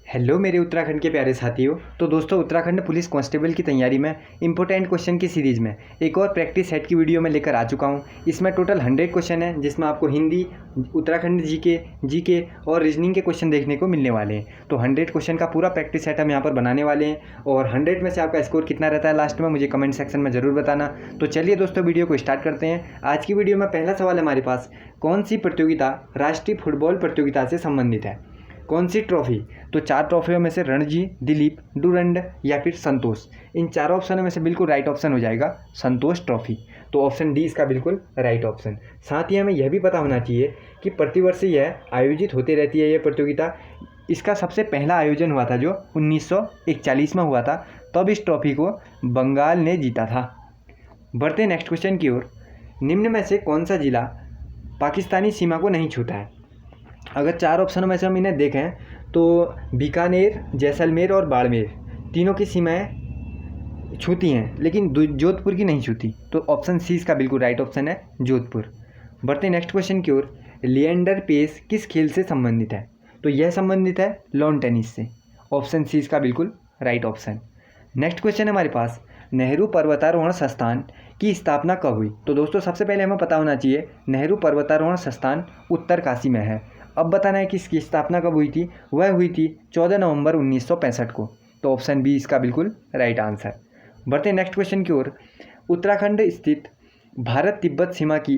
Hello मेरे उत्तराखंड के प्यारे साथियों। तो दोस्तों, उत्तराखंड पुलिस कांस्टेबल की तैयारी में इंपॉर्टेंट क्वेश्चन की सीरीज़ में एक और प्रैक्टिस सेट की वीडियो में लेकर आ चुका हूं। इसमें टोटल 100 क्वेश्चन है, जिसमें आपको हिंदी, उत्तराखंड जीके और रीजनिंग के क्वेश्चन देखने को मिलने वाले हैं। तो 100 क्वेश्चन का पूरा प्रैक्टिस सेट हम यहाँ पर बनाने वाले हैं और 100 में से आपका स्कोर कितना रहता है लास्ट में मुझे कमेंट सेक्शन में ज़रूर बताना। तो चलिए दोस्तों, वीडियो को स्टार्ट करते हैं। आज की वीडियो में पहला सवाल है हमारे पास, कौन सी प्रतियोगिता राष्ट्रीय फुटबॉल प्रतियोगिता से संबंधित है? कौन सी ट्रॉफी? तो 4 ट्रॉफियों में से रणजी, दिलीप, डुरंड या फिर संतोष। इन चारों ऑप्शनों में से बिल्कुल राइट ऑप्शन हो जाएगा संतोष ट्रॉफी। तो ऑप्शन डी इसका बिल्कुल राइट ऑप्शन। साथ ही हमें यह भी पता होना चाहिए कि प्रतिवर्ष यह आयोजित होती रहती है ये प्रतियोगिता। इसका सबसे पहला आयोजन हुआ था जो 1941 में हुआ था, तब इस ट्रॉफी को बंगाल ने जीता था। बढ़ते नेक्स्ट क्वेश्चन की ओर। निम्न में से कौन सा जिला पाकिस्तानी सीमा को नहीं छूता है? अगर 4 ऑप्शनों में से हम इन्हें देखें तो बीकानेर, जैसलमेर और बाड़मेर तीनों की सीमाएं छूती हैं, लेकिन जोधपुर की नहीं छूती। तो ऑप्शन सी इसका बिल्कुल राइट ऑप्शन है, जोधपुर। बढ़ते नेक्स्ट क्वेश्चन की ओर। लिएंडर पेस किस खेल से संबंधित है? तो यह संबंधित है लॉन टेनिस से। ऑप्शन सी इसका बिल्कुल राइट ऑप्शन। नेक्स्ट क्वेश्चन है हमारे पास, नेहरू पर्वतारोहण संस्थान की स्थापना कब हुई? तो दोस्तों, सबसे पहले हमें पता होना चाहिए नेहरू पर्वतारोहण संस्थान उत्तरकाशी में है। अब बताना है कि इसकी स्थापना कब हुई थी। वह हुई थी 14 नवंबर 1965 को। तो ऑप्शन बी इसका बिल्कुल राइट आंसर। बढ़ते नेक्स्ट क्वेश्चन की ओर। उत्तराखंड स्थित भारत तिब्बत सीमा की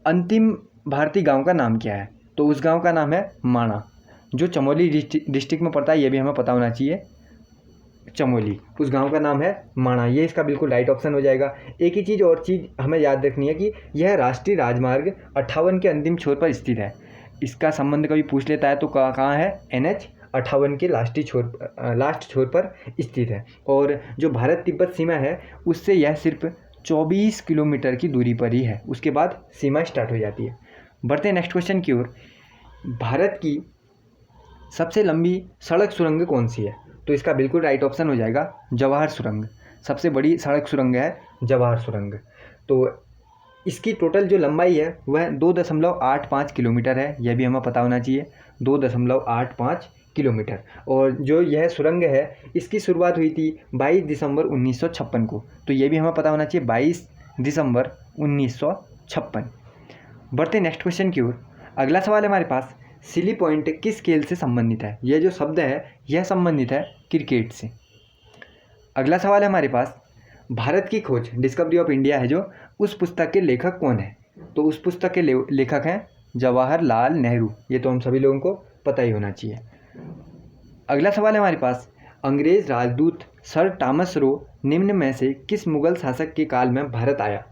अंतिम भारतीय गांव का नाम क्या है? तो उस गांव का नाम है माणा, जो चमोली डिस्ट्रिक्ट में पड़ता है। ये भी हमें पता होना चाहिए, चमोली, उस गांव का नाम है माणा। ये इसका बिल्कुल राइट ऑप्शन हो जाएगा। एक ही चीज़ और चीज़ हमें याद रखनी है कि यह राष्ट्रीय राजमार्ग 58 के अंतिम छोर पर स्थित है। इसका संबंध कभी पूछ लेता है तो कहाँ है? NH 58 के लास्ट छोर पर स्थित है। और जो भारत तिब्बत सीमा है उससे यह सिर्फ 24 किलोमीटर की दूरी पर ही है, उसके बाद सीमा स्टार्ट हो जाती है। बढ़ते नेक्स्ट क्वेश्चन की ओर। भारत की सबसे लंबी सड़क सुरंग कौन सी है? तो इसका बिल्कुल राइट ऑप्शन हो जाएगा जवाहर सुरंग। सबसे बड़ी सड़क सुरंग है जवाहर सुरंग। तो इसकी टोटल जो लंबाई है वह 2.85 किलोमीटर है। यह भी हमें पता होना चाहिए, 2.85 किलोमीटर। और जो यह सुरंग है इसकी शुरुआत हुई थी 22 दिसंबर 1956 को। तो यह भी हमें पता होना चाहिए, 22 दिसंबर 1956। बढ़ते नेक्स्ट क्वेश्चन की ओर। अगला सवाल है हमारे पास, सिली पॉइंट किस खेल से संबंधित है? यह जो शब्द है यह संबंधित है क्रिकेट से। अगला सवाल है हमारे पास, भारत की खोज डिस्कवरी ऑफ इंडिया है जो, उस पुस्तक के लेखक कौन है? तो उस पुस्तक के लेखक हैं जवाहरलाल नेहरू। ये तो हम सभी लोगों को पता ही होना चाहिए। अगला सवाल है हमारे पास, अंग्रेज राजदूत सर टॉमस रो निम्न में से किस मुगल शासक के काल में भारत आया?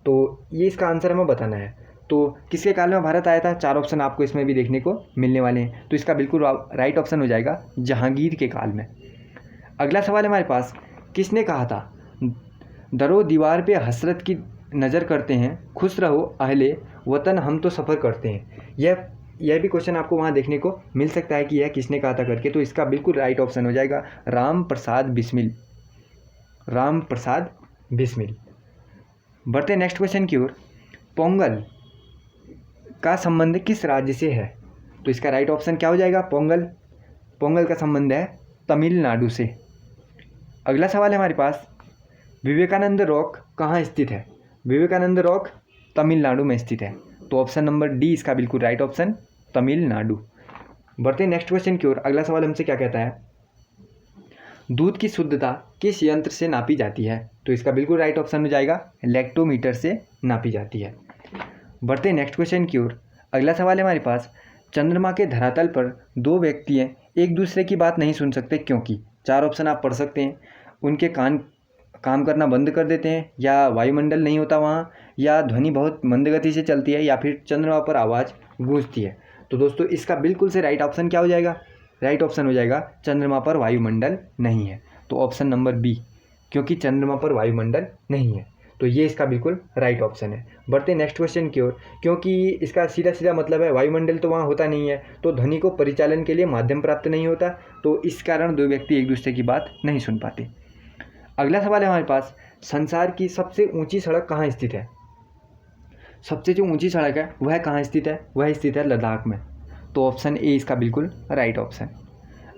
तो ये इसका आंसर हमें बताना है। तो किसके काल में भारत आया था? 4 ऑप्शन आपको इसमें भी देखने को मिलने वाले हैं। तो इसका बिल्कुल राइट ऑप्शन हो जाएगा जहांगीर के काल में। अगला सवाल है हमारे पास, किसने कहा था दरो दीवार पे हसरत की नज़र करते हैं, खुश रहो अहले वतन हम तो सफ़र करते हैं। यह भी क्वेश्चन आपको वहाँ देखने को मिल सकता है कि यह किसने कहा था करके। तो इसका बिल्कुल राइट ऑप्शन हो जाएगा राम प्रसाद बिस्मिल। राम प्रसाद बिस्मिल। बढ़ते नेक्स्ट क्वेश्चन की ओर। पोंगल का संबंध किस राज्य से है? तो इसका राइट ऑप्शन क्या हो जाएगा? पोंगल का संबंध है तमिलनाडु से। अगला सवाल है हमारे पास, विवेकानंद रॉक कहाँ स्थित है? विवेकानंद रॉक तमिलनाडु में स्थित है। तो ऑप्शन नंबर डी इसका बिल्कुल राइट ऑप्शन, तमिलनाडु। बढ़ते नेक्स्ट क्वेश्चन की ओर। अगला सवाल हमसे क्या कहता है, दूध की शुद्धता किस यंत्र से नापी जाती है? तो इसका बिल्कुल राइट ऑप्शन हो जाएगा लैक्टोमीटर से नापी जाती है। बढ़ते नेक्स्ट क्वेश्चन की ओर। अगला सवाल है हमारे पास, चंद्रमा के धरातल पर 2 व्यक्ति एक दूसरे की बात नहीं सुन सकते क्योंकि? 4 ऑप्शन आप पढ़ सकते हैं। उनके कान काम करना बंद कर देते हैं, या वायुमंडल नहीं होता वहाँ, या ध्वनि बहुत मंद गति से चलती है, या फिर चंद्रमा पर आवाज़ गूंजती है। तो दोस्तों, इसका बिल्कुल से राइट ऑप्शन क्या हो जाएगा? राइट ऑप्शन हो जाएगा चंद्रमा पर वायुमंडल नहीं है। तो ऑप्शन नंबर बी, क्योंकि चंद्रमा पर वायुमंडल नहीं है। तो ये इसका बिल्कुल राइट ऑप्शन है। बढ़ते नेक्स्ट क्वेश्चन की ओर। क्योंकि इसका सीधा सीधा मतलब है वायुमंडल तो वहाँ होता नहीं है, तो ध्वनि को परिचालन के लिए माध्यम प्राप्त नहीं होता, तो इस कारण 2 व्यक्ति एक दूसरे की बात नहीं सुन पाते। अगला सवाल है हमारे पास, संसार की सबसे ऊंची सड़क कहाँ स्थित है? सबसे जो ऊंची सड़क है वह कहाँ स्थित है? वह स्थित है लद्दाख में। तो ऑप्शन ए इसका बिल्कुल राइट ऑप्शन।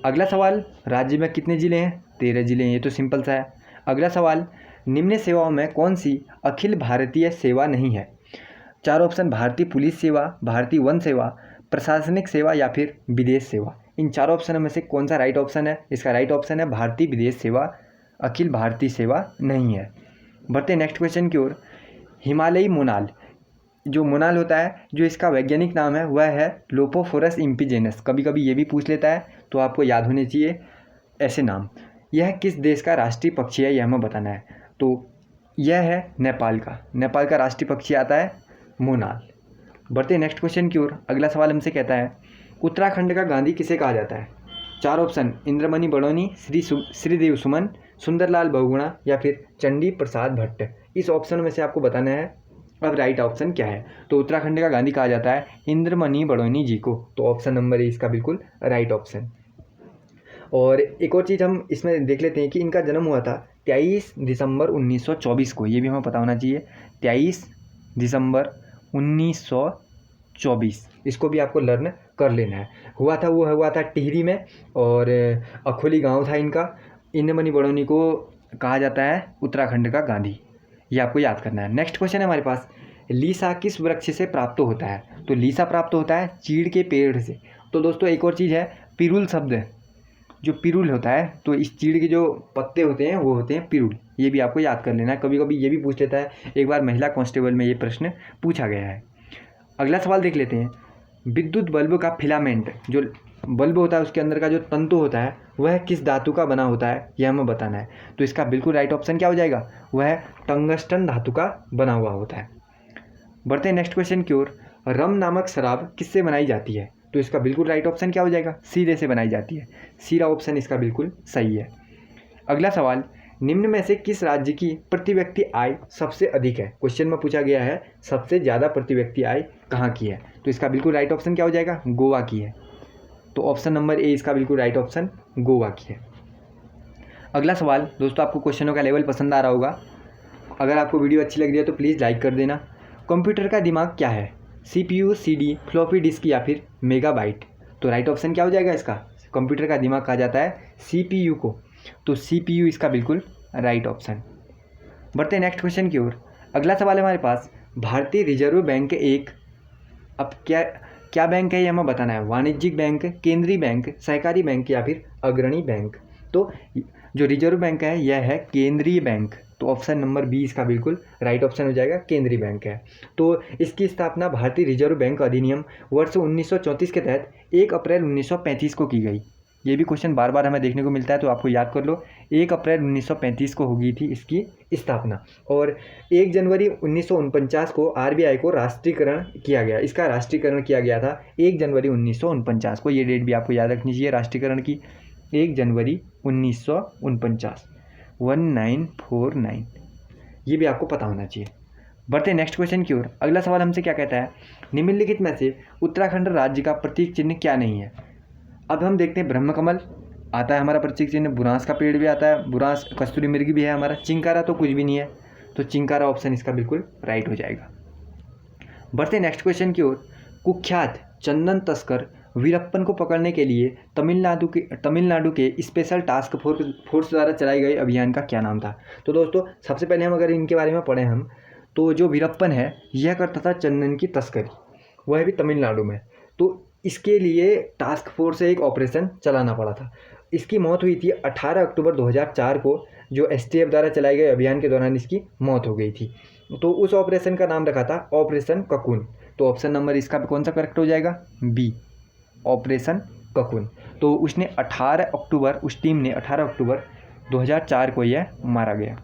अगला सवाल, राज्य में कितने ज़िले हैं? 13 ज़िले हैं, ये तो सिंपल सा है। अगला सवाल, निम्न सेवाओं में कौन सी अखिल भारतीय सेवा नहीं है? 4 ऑप्शन, भारतीय पुलिस सेवा, भारतीय वन सेवा, प्रशासनिक सेवा या फिर विदेश सेवा। इन 4 ऑप्शनों में से कौन सा राइट ऑप्शन है? इसका राइट ऑप्शन है भारतीय विदेश सेवा, अखिल भारतीय सेवा नहीं है। बढ़ते नेक्स्ट क्वेश्चन की ओर। हिमालयी मोनाल, जो मोनाल होता है, जो इसका वैज्ञानिक नाम है वह है लोपोफोरस इम्पिजेनस। कभी कभी ये भी पूछ लेता है, तो आपको याद होने चाहिए ऐसे नाम। यह किस देश का राष्ट्रीय पक्षी है, यह हमें बताना है। तो यह है नेपाल का। नेपाल का राष्ट्रीय पक्षी आता है मोनाल। बढ़ते नेक्स्ट क्वेश्चन की ओर। अगला सवाल हमसे कहता है, उत्तराखंड का गांधी किसे कहा जाता है? 4 ऑप्शन, इंद्रमणि बड़ौनी, श्रीदेव सुमन, सुंदरलाल बहुगुणा या फिर चंडी प्रसाद भट्ट। इस ऑप्शन में से आपको बताना है अब राइट ऑप्शन क्या है। तो उत्तराखंड का गांधी कहा जाता है इंद्रमणि बड़ौनी जी को। तो ऑप्शन नंबर ए इसका बिल्कुल राइट ऑप्शन। और एक और चीज़ हम इसमें देख लेते हैं कि इनका जन्म हुआ था 23 दिसंबर 1924 को। ये भी हमें पता होना चाहिए, 23 दिसंबर 1924। इसको भी आपको लर्न कर लेना है। वो हुआ था टिहरी में, और अखोली गांव था इनका। इंद्रमणि बड़ौनी को कहा जाता है उत्तराखंड का गांधी। ये आपको याद करना है। नेक्स्ट क्वेश्चन है हमारे पास, लीसा किस वृक्ष से प्राप्त होता है? तो लीसा प्राप्त होता है चीड़ के पेड़ से। तो दोस्तों एक और चीज़ है, पिरुल शब्द, जो पिरुल होता है, तो इस चीड़ के जो पत्ते होते हैं वो होते हैं पिरुल। ये भी आपको याद कर लेना है। कभी कभी ये भी पूछ लेता है, एक बार महिला कांस्टेबल में ये प्रश्न पूछा गया है। अगला सवाल देख लेते हैं, विद्युत बल्ब का फिलामेंट, जो बल्ब होता है उसके अंदर का जो तंतु होता है वह किस धातु का बना होता है, यह हमें बताना है। तो इसका बिल्कुल राइट ऑप्शन क्या हो जाएगा? वह टंगस्टन धातु का बना हुआ होता है। बढ़ते हैं नेक्स्ट क्वेश्चन की ओर। रम नामक शराब किससे बनाई जाती है? तो इसका बिल्कुल राइट ऑप्शन क्या हो जाएगा? सीरे से बनाई जाती है। सीरा ऑप्शन इसका बिल्कुल सही है। अगला सवाल, निम्न में से किस राज्य की प्रति व्यक्ति आय सबसे अधिक है? क्वेश्चन में पूछा गया है सबसे ज़्यादा प्रति व्यक्ति आय कहाँ की है। तो इसका बिल्कुल राइट ऑप्शन क्या हो जाएगा? गोवा की है। तो ऑप्शन नंबर ए इसका बिल्कुल राइट ऑप्शन गोवा की है। अगला सवाल, दोस्तों आपको क्वेश्चनों का लेवल पसंद आ रहा होगा। अगर आपको वीडियो अच्छी लग रही है तो प्लीज़ लाइक कर देना। कंप्यूटर का दिमाग क्या है? CPU, CD, फ्लॉपी डिस्क या फिर मेगाबाइट। तो राइट ऑप्शन क्या हो जाएगा इसका? कंप्यूटर का दिमाग कहा जाता है CPU को। तो CPU इसका बिल्कुल राइट ऑप्शन। बढ़ते हैं नेक्स्ट क्वेश्चन की ओर। अगला सवाल है हमारे पास, भारतीय रिजर्व बैंक एक, अब क्या बैंक है ये हमें बताना है। वाणिज्यिक बैंक, केंद्रीय बैंक, सहकारी बैंक या फिर अग्रणी बैंक। तो जो रिजर्व बैंक है यह है केंद्रीय बैंक। तो ऑप्शन नंबर बी इसका बिल्कुल राइट ऑप्शन हो जाएगा, केंद्रीय बैंक है। तो इसकी स्थापना भारतीय रिजर्व बैंक अधिनियम वर्ष 1934 के तहत 1 अप्रैल 1935 को की गई। ये भी क्वेश्चन बार बार हमें देखने को मिलता है, तो आपको याद कर लो। 1 अप्रैल 1935 को होगी थी इसकी स्थापना, और 1 जनवरी 1949 को RBI को राष्ट्रीयकरण किया गया। इसका राष्ट्रीयकरण किया गया था 1 जनवरी 1949 को। ये डेट भी आपको याद रखनी चाहिए राष्ट्रीयकरण की, 1 जनवरी 1949, 1949। ये भी आपको पता होना चाहिए। बढ़ते नेक्स्ट क्वेश्चन की ओर। अगला सवाल हमसे क्या कहता है, निम्नलिखित में से उत्तराखंड राज्य का प्रतीक चिन्ह क्या नहीं है? अब हम देखते हैं, ब्रह्मकमल आता है हमारा प्रतीक चिन्ह, बुरांस का पेड़ भी आता है, बुरांस, कस्तूरी मृग भी है हमारा, चिंकारा तो कुछ भी नहीं है। तो चिंकारा ऑप्शन इसका बिल्कुल राइट हो जाएगा। बढ़ते नेक्स्ट क्वेश्चन की ओर। कुख्यात चंदन तस्कर वीरप्पन को पकड़ने के लिए तमिलनाडु के स्पेशल टास्क फोर्स द्वारा चलाए गए अभियान का क्या नाम था? तो दोस्तों सबसे पहले हम अगर इनके बारे में पढ़ें हम, तो जो वीरप्पन है यह करता था चंदन की तस्करी, वह भी तमिलनाडु में। तो इसके लिए टास्क फोर्स से एक ऑपरेशन चलाना पड़ा था। इसकी मौत हुई थी 18 अक्टूबर 2004 को, जो STF द्वारा चलाए गए अभियान के दौरान इसकी मौत हो गई थी। तो उस ऑपरेशन का नाम रखा था ऑपरेशन ककून। तो ऑप्शन नंबर इसका कौन सा करेक्ट हो जाएगा? B, Operation Cocoon. तो उसने 18 अक्टूबर, उस टीम ने 18 अक्टूबर 2004 को यह मारा गया।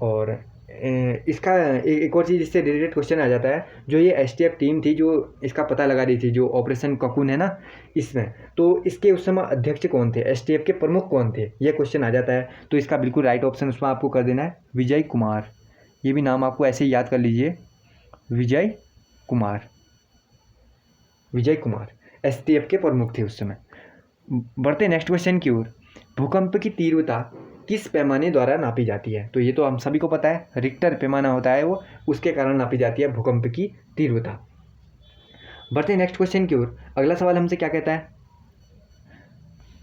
और इसका एक और चीज़ इससे रिलेटेड क्वेश्चन आ जाता है, जो ये STF टीम थी जो इसका पता लगा रही थी, जो ऑपरेशन ककून है ना इसमें, तो इसके उस समय अध्यक्ष कौन थे, STF के प्रमुख कौन थे, यह क्वेश्चन आ जाता है। तो इसका बिल्कुल राइट ऑप्शन उसमें आपको कर देना है विजय कुमार। ये भी नाम आपको ऐसे ही याद कर लीजिए, विजय कुमार STF के प्रमुख थे उस समय। बढ़ते नेक्स्ट क्वेश्चन की ओर। भूकंप की तीव्रता किस पैमाने द्वारा नापी जाती है? तो ये तो हम सभी को पता है, रिक्टर पैमाना होता है वो, उसके कारण नापी जाती है भूकंप की तीव्रता। बढ़ते नेक्स्ट क्वेश्चन की ओर। अगला सवाल हमसे क्या कहता है,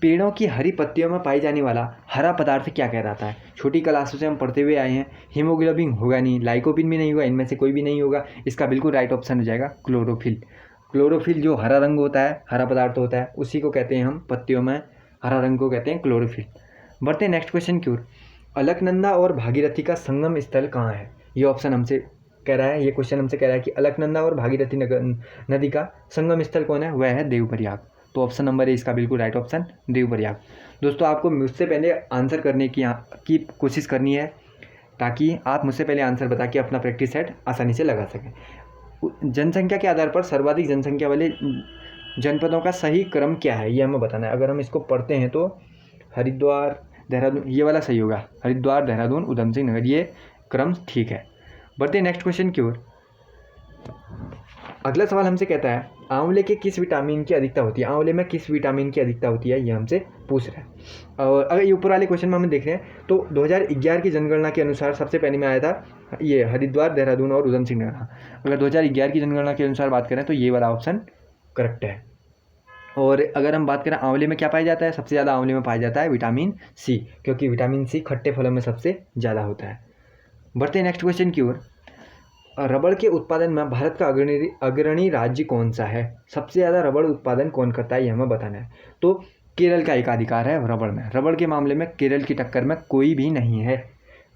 पेड़ों की हरी पत्तियों में पाई जाने वाला हरा पदार्थ क्या कहलाता है? छोटी क्लासों से हम पढ़ते हुए आए हैं, हीमोग्लोबिन होगा नहीं, लाइकोपिन भी नहीं होगा, इनमें से कोई भी नहीं होगा। इसका बिल्कुल राइट ऑप्शन हो जाएगा क्लोरोफिल। क्लोरोफिल जो हरा रंग होता है, हरा पदार्थ होता है, उसी को कहते हैं हम पत्तियों में हरा रंग को कहते हैं क्लोरोफिल। बढ़ते हैं नेक्स्ट क्वेश्चन की ओर। अलकनंदा और भागीरथी का संगम स्थल कहाँ है? ये ऑप्शन हमसे कह रहा है, ये क्वेश्चन हमसे कह रहा है कि अलकनंदा और भागीरथी नदी का संगम स्थल कौन है? वह है देवप्रयाग। तो ऑप्शन नंबर है इसका बिल्कुल राइट ऑप्शन, देवप्रयाग। दोस्तों आपको मुझसे पहले आंसर करने की कोशिश करनी है, ताकि आप मुझसे पहले आंसर बता के अपना प्रैक्टिस सेट आसानी से लगा सकें। जनसंख्या के आधार पर सर्वाधिक जनसंख्या वाले जनपदों का सही क्रम क्या है, ये हमें बताना है। अगर हम इसको पढ़ते हैं तो हरिद्वार, देहरादून, ये वाला सही होगा। हरिद्वार, देहरादून, उधम सिंह नगर, ये क्रम ठीक है। बढ़ते नेक्स्ट क्वेश्चन की ओर। अगला सवाल हमसे कहता है आंवले के किस विटामिन की अधिकता होती है? आंवले में किस विटामिन की अधिकता होती है, ये हमसे पूछ रहा है। और अगर ये ऊपर वाले क्वेश्चन में हम देख रहे हैं तो 2011 की जनगणना के अनुसार सबसे पहले में आया था ये हरिद्वार, देहरादून और उधम सिंह नगर। अगर 2011 की जनगणना के अनुसार बात करें तो ये वाला ऑप्शन करेक्ट है। और अगर हम बात करें आंवले में क्या पाया जाता है, सबसे ज़्यादा आंवले में पाया जाता है विटामिन सी, क्योंकि विटामिन सी खट्टे फलों में सबसे ज़्यादा होता है। बढ़ते हैं नेक्स्ट क्वेश्चन की ओर। रबड़ के उत्पादन में भारत का अग्रणी राज्य कौन सा है? सबसे ज़्यादा रबड़ उत्पादन कौन करता है, ये हमें बताना है। तो केरल का एकाधिकार है रबड़ में। रबड़ के मामले में केरल की टक्कर में कोई भी नहीं है।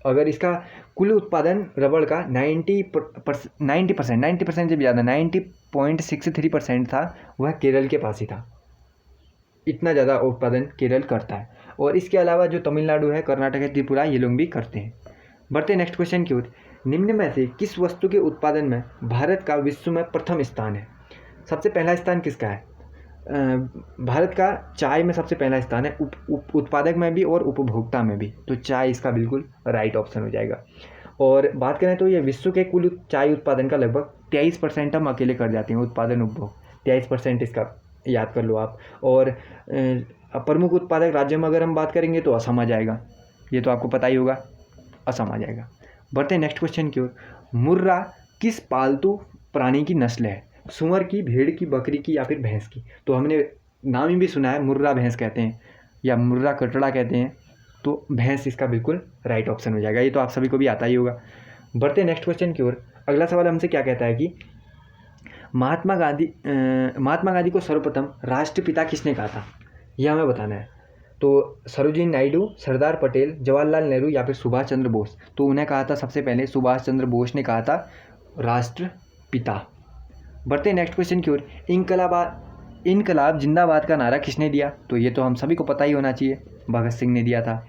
अगर इसका कुल उत्पादन रबड़ का 90% से भी ज़्यादा 90.63% था, वह केरल के पास ही था। इतना ज़्यादा उत्पादन केरल करता है। और इसके अलावा जो तमिलनाडु है, कर्नाटक है, त्रिपुरा, ये लोग भी करते हैं। बढ़ते नेक्स्ट क्वेश्चन की ओर। निम्न में से किस वस्तु के उत्पादन में भारत का विश्व में प्रथम स्थान है? सबसे पहला स्थान किसका है? भारत का चाय में सबसे पहला स्थान है, उत्पादक में भी और उपभोक्ता में भी। तो चाय इसका बिल्कुल राइट ऑप्शन हो जाएगा। और बात करें तो ये विश्व के कुल चाय उत्पादन का लगभग 23% हम अकेले कर जाते हैं, उत्पादन उपभोग 23%, इसका याद कर लो आप। और प्रमुख उत्पादक राज्यों में अगर हम बात करेंगे तो असम आ जाएगा, ये तो आपको पता ही होगा, असम आ जाएगा। बढ़ते हैं नेक्स्ट क्वेश्चन की ओर। मुर्रा किस पालतू प्राणी की नस्ल है? सूअर की, भेड़ की, बकरी की या फिर भैंस की? तो हमने नाम ही भी सुना है, मुर्रा भैंस कहते हैं या मुर्रा कटड़ा कहते हैं। तो भैंस इसका बिल्कुल राइट ऑप्शन हो जाएगा, ये तो आप सभी को भी आता ही होगा। बढ़ते हैं नेक्स्ट क्वेश्चन की ओर। अगला सवाल हमसे क्या कहता है कि महात्मा गांधी को सर्वप्रथम राष्ट्रपिता किसने कहा था, यह हमें बताना है। तो सरोजिनी नायडू, सरदार पटेल, जवाहरलाल नेहरू या फिर सुभाष चंद्र बोस? तो उन्हें कहा था सबसे पहले सुभाष चंद्र बोस ने कहा था राष्ट्रपिता। बढ़ते नेक्स्ट क्वेश्चन की ओर। इनकलाब जिंदाबाद का नारा किसने दिया? तो ये तो हम सभी को पता ही होना चाहिए, भगत सिंह ने दिया था।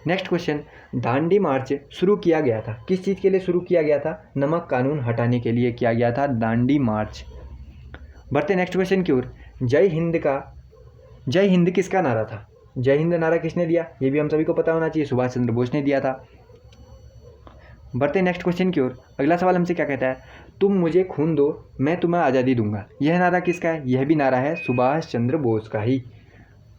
Next question. दांडी मार्च शुरू किया गया था, किस चीज़ के लिए शुरू किया गया था? नमक कानून हटाने के लिए किया गया था दांडी मार्च। बढ़ते नेक्स्ट क्वेश्चन की ओर। जय हिंद किसका नारा था? जय हिंद नारा किसने दिया? ये भी हम सभी को पता होना चाहिए, सुभाष चंद्र बोस ने दिया था। बढ़ते नेक्स्ट क्वेश्चन की ओर। अगला सवाल हमसे क्या कहता है? तुम मुझे खून दो, मैं तुम्हें आज़ादी दूंगा, यह नारा किसका है? यह भी नारा है सुभाष चंद्र बोस का ही।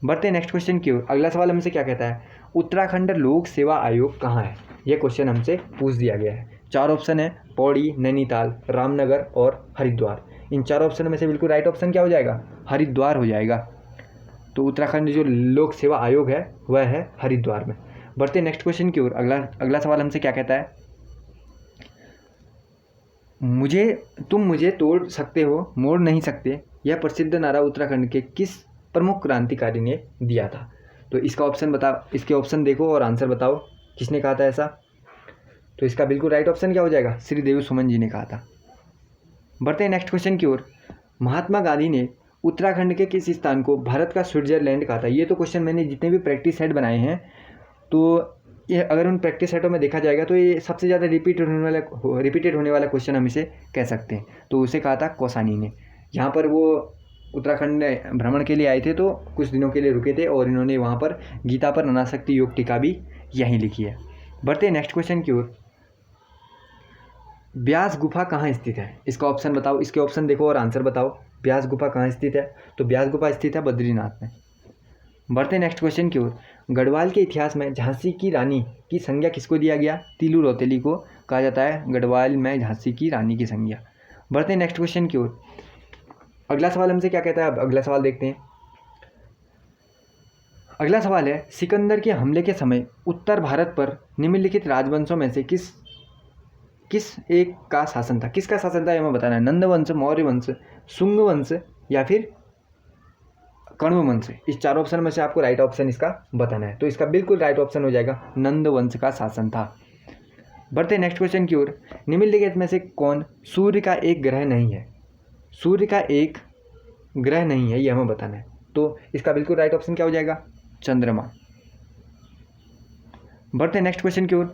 बढ़ते नेक्स्ट क्वेश्चन की ओर। अगला सवाल हमसे क्या कहता है? उत्तराखंड लोक सेवा आयोग कहाँ है? यह क्वेश्चन हमसे पूछ दिया गया है। 4 ऑप्शन है, पौड़ी, नैनीताल, रामनगर और हरिद्वार। इन 4 ऑप्शन में से बिल्कुल राइट ऑप्शन क्या हो जाएगा? हरिद्वार हो जाएगा। तो उत्तराखंड जो लोक सेवा आयोग है वह है हरिद्वार में। बढ़ते नेक्स्ट क्वेश्चन की ओर। अगला सवाल हमसे क्या कहता है? तुम मुझे तोड़ सकते हो, मोड़ नहीं सकते, यह प्रसिद्ध नारा उत्तराखंड के किस प्रमुख क्रांतिकारी ने दिया था? तो इसका ऑप्शन बताओ, इसके ऑप्शन देखो और आंसर बताओ, किसने कहा था ऐसा? तो इसका बिल्कुल राइट ऑप्शन क्या हो जाएगा? श्री देव सुमन जी ने कहा था। बढ़ते हैं नेक्स्ट क्वेश्चन की ओर। महात्मा गांधी ने उत्तराखंड के किस स्थान को भारत का स्विट्जरलैंड कहा था? ये तो क्वेश्चन मैंने जितने भी प्रैक्टिस सेट बनाए हैं, तो ये अगर उन प्रैक्टिस सेटों में देखा जाएगा तो ये सबसे ज़्यादा रिपीटेड होने वाला क्वेश्चन हम इसे कह सकते हैं। तो उसे कहा था कौसानी ने। यहाँ पर वो उत्तराखंड भ्रमण के लिए आए थे, तो कुछ दिनों के लिए रुके थे और इन्होंने वहाँ पर गीता पर अनासक्ति योग टीका भी यहीं लिखी है। बढ़ते हैं नेक्स्ट क्वेश्चन की ओर। ब्यास गुफा कहाँ स्थित है? इसका ऑप्शन बताओ, इसके ऑप्शन देखो और आंसर बताओ। ब्यास गुफा कहाँ स्थित है? तो ब्यास गुफा स्थित है बद्रीनाथ में। बढ़ते नेक्स्ट क्वेश्चन की ओर। गढ़वाल के इतिहास में झांसी की रानी की संज्ञा किसको दिया गया? तीलू रौतेली को कहा जाता है गढ़वाल में झांसी की रानी की संज्ञा। बढ़ते नेक्स्ट क्वेश्चन की ओर। अगला सवाल हमसे क्या कहता है? अब अगला सवाल देखते हैं। अगला सवाल है, सिकंदर के हमले के समय उत्तर भारत पर निम्नलिखित राजवंशों में से किस एक का शासन था? किसका शासन था ये हमें बताना है। नंद वंश, मौर्य वंश, शुंग वंश या फिर कण्व वंश। इस चार ऑप्शन में से आपको राइट ऑप्शन इसका बताना है। तो इसका बिल्कुल राइट ऑप्शन हो जाएगा नंद वंश का शासन था। बढ़ते नेक्स्ट क्वेश्चन की ओर। निम्नलिखित में से कौन सूर्य का एक ग्रह नहीं है? सूर्य का एक ग्रह नहीं है, ये हमें बताना है। तो इसका बिल्कुल राइट ऑप्शन क्या हो जाएगा? चंद्रमा। बढ़ते नेक्स्ट क्वेश्चन की ओर।